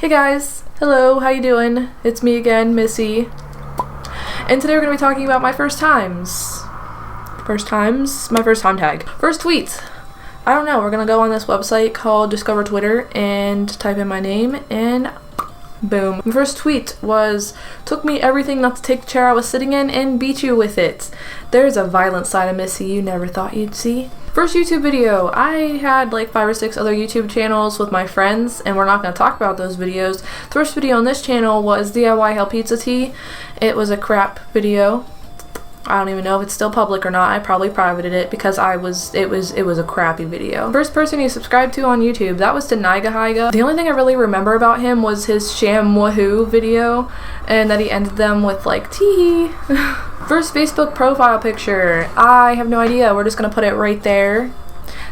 Hey guys, hello, how you doing? It's me again, Missy. And today we're going to be talking about my first times. My first time tag. First tweet. I don't know, we're going to go on this website called Discover Twitter and type in my name and boom. My first tweet was, took me everything not to take the chair I was sitting in and beat you with it. There's a violent side of Missy you never thought you'd see. First YouTube video. I had like 5 or 6 other YouTube channels with my friends and we're not going to talk about those videos. The first video on this channel was DIY Hell Pizza Tea. It was a crap video. I don't even know if it's still public or not. I probably privated it because it was a crappy video. First person he subscribed to on YouTube, that was to Niga. The only thing I really remember about him was his sham woohoo video and that he ended them with like tee. First Facebook profile picture. I have no idea. We're just gonna put it right there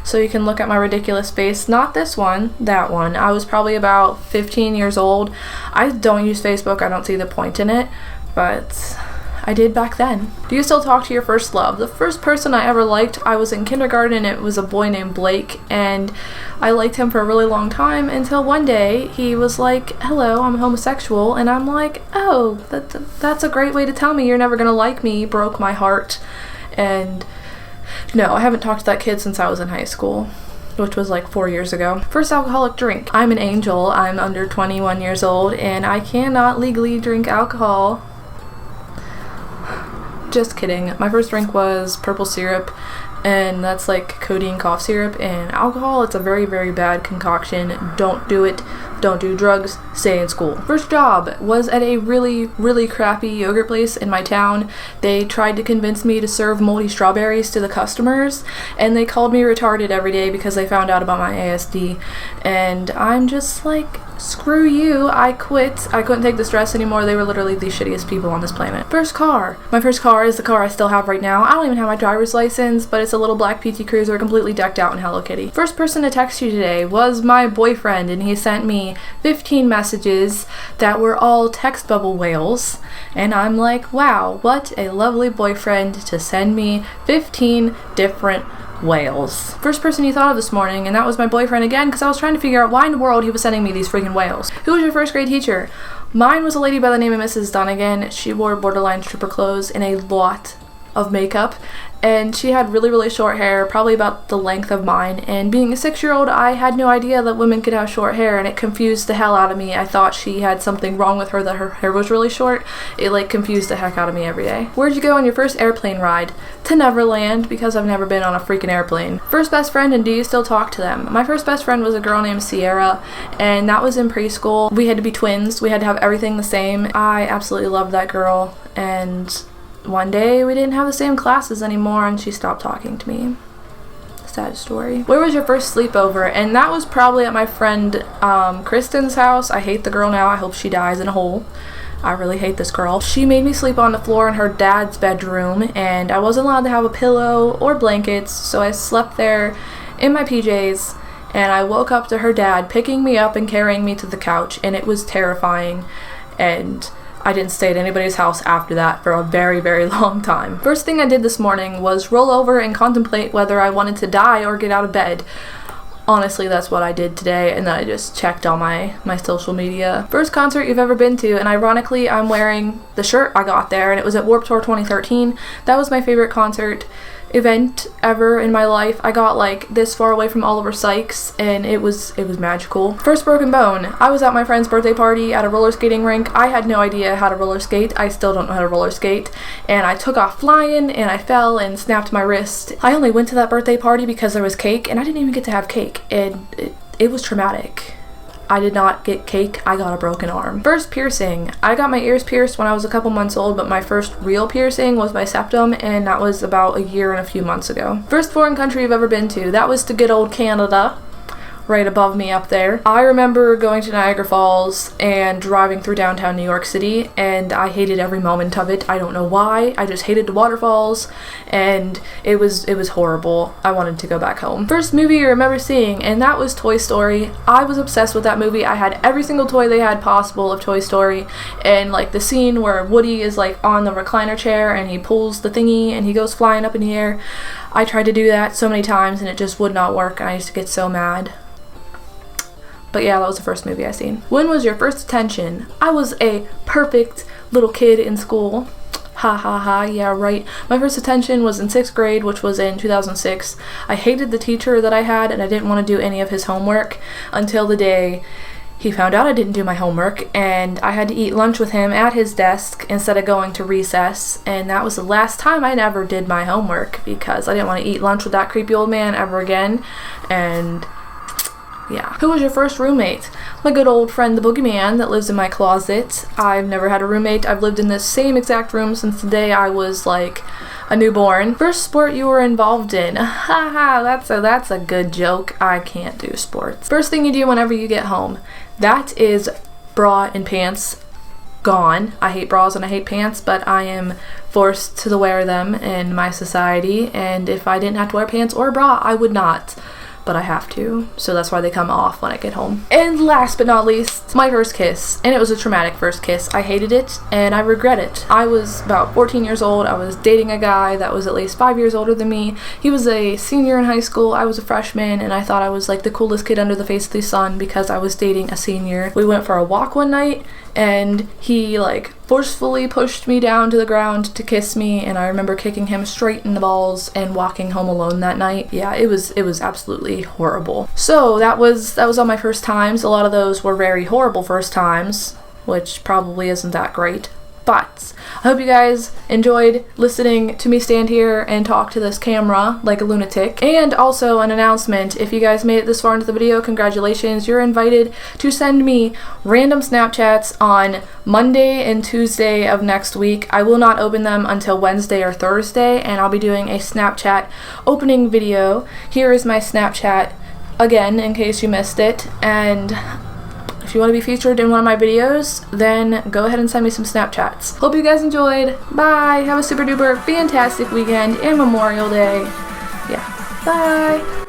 so you can look at my ridiculous face. Not this one, that one. I was probably about 15 years old. I don't use Facebook. I don't see the point in it, but I did back then. Do you still talk to your first love? The first person I ever liked, I was in kindergarten. It was a boy named Blake, and I liked him for a really long time until one day he was like, hello, I'm homosexual, and I'm like, oh, that's a great way to tell me you're never gonna like me. Broke my heart. And no, I haven't talked to that kid since I was in high school, which was like 4 years ago. First alcoholic drink. I'm an angel. I'm under 21 years old, and I cannot legally drink alcohol. Just kidding. My first drink was purple syrup, and that's like codeine cough syrup, and alcohol, it's a very, very bad concoction. Don't do it. Don't do drugs. Stay in school. First job was at a really, really crappy yogurt place in my town. They tried to convince me to serve moldy strawberries to the customers, and they called me retarded every day because they found out about my ASD, and I'm just like, screw you, I quit. I couldn't take the stress anymore. They were literally the shittiest people on this planet. First car. My first car is the car I still have right now. I don't even have my driver's license, but it's a little black PT Cruiser completely decked out in Hello Kitty. First person to text you today was my boyfriend, and he sent me 15 messages that were all text bubble whales, and I'm like, wow, what a lovely boyfriend to send me 15 different whales. First person you thought of this morning, and that was my boyfriend again, because I was trying to figure out why in the world he was sending me these freaking whales. Who was your first grade teacher? Mine was a lady by the name of Mrs. Dunnigan. She wore borderline stripper clothes and a lot of makeup, and she had really, really short hair, probably about the length of mine, and being a 6-year-old, I had no idea that women could have short hair, and it confused the hell out of me. I thought she had something wrong with her, that her hair was really short. It like confused the heck out of me every day. Where'd you go on your first airplane ride? To Neverland, because I've never been on a freaking airplane. First best friend, and do you still talk to them? My first best friend was a girl named Sierra, and that was in preschool. We had to be twins. We had to have everything the same. I absolutely loved that girl, and one day we didn't have the same classes anymore and she stopped talking to me. Sad story. Where was your first sleepover? And that was probably at my friend Kristen's house. I hate the girl now. I hope she dies in a hole. I really hate this girl. She made me sleep on the floor in her dad's bedroom, and I wasn't allowed to have a pillow or blankets, so I slept there in my PJs, and I woke up to her dad picking me up and carrying me to the couch, and it was terrifying, and I didn't stay at anybody's house after that for a very, very long time. First thing I did this morning was roll over and contemplate whether I wanted to die or get out of bed. Honestly, that's what I did today, and then I just checked on my social media. First concert you've ever been to, and ironically, I'm wearing the shirt I got there, and it was at Warped Tour 2013. That was my favorite concert event ever in my life. I got like this far away from Oliver Sykes, and it was magical. First broken bone. I was at my friend's birthday party at a roller skating rink. I had no idea how to roller skate. I still don't know how to roller skate, and I took off flying and I fell and snapped my wrist. I only went to that birthday party because there was cake, and I didn't even get to have cake, and it was traumatic. I did not get cake, I got a broken arm. First piercing. I got my ears pierced when I was a couple months old, but my first real piercing was my septum, and that was about a year and a few months ago. First foreign country you've ever been to. That was to good old Canada. Right above me up there. I remember going to Niagara Falls and driving through downtown New York City, and I hated every moment of it. I don't know why. I just hated the waterfalls, and it was horrible. I wanted to go back home. First movie I remember seeing, and that was Toy Story. I was obsessed with that movie. I had every single toy they had possible of Toy Story, and like the scene where Woody is like on the recliner chair and he pulls the thingy and he goes flying up in the air. I tried to do that so many times and it just would not work, and I used to get so mad. But yeah, that was the first movie I seen. When was your first detention? I was a perfect little kid in school. Ha ha ha, yeah right. My first detention was in 6th grade, which was in 2006. I hated the teacher that I had, and I didn't want to do any of his homework until the day he found out I didn't do my homework, and I had to eat lunch with him at his desk instead of going to recess, and that was the last time I ever did my homework because I didn't want to eat lunch with that creepy old man ever again. And yeah. Who was your first roommate? My good old friend the boogeyman that lives in my closet. I've never had a roommate. I've lived in this same exact room since the day I was like a newborn. First sport you were involved in? Haha, that's a good joke. I can't do sports. First thing you do whenever you get home? That is bra and pants gone. I hate bras and I hate pants, but I am forced to wear them in my society, and if I didn't have to wear pants or a bra, I would not. But I have to, so that's why they come off when I get home. And last but not least, my first kiss. And it was a traumatic first kiss. I hated it, and I regret it. I was about 14 years old. I was dating a guy that was at least 5 years older than me. He was a senior in high school. I was a freshman, and I thought I was like the coolest kid under the face of the sun because I was dating a senior. We went for a walk one night, and he like forcefully pushed me down to the ground to kiss me, and I remember kicking him straight in the balls and walking home alone that night. Yeah, it was absolutely horrible. So that was all my first times. A lot of those were very horrible first times, which probably isn't that great. But I hope you guys enjoyed listening to me stand here and talk to this camera like a lunatic. And also an announcement, if you guys made it this far into the video, congratulations. You're invited to send me random Snapchats on Monday and Tuesday of next week. I will not open them until Wednesday or Thursday, and I'll be doing a Snapchat opening video. Here is my Snapchat again in case you missed it, and if you want to be featured in one of my videos, then go ahead and send me some Snapchats. Hope you guys enjoyed. Bye. Have a super duper fantastic weekend and Memorial Day. Yeah. Bye.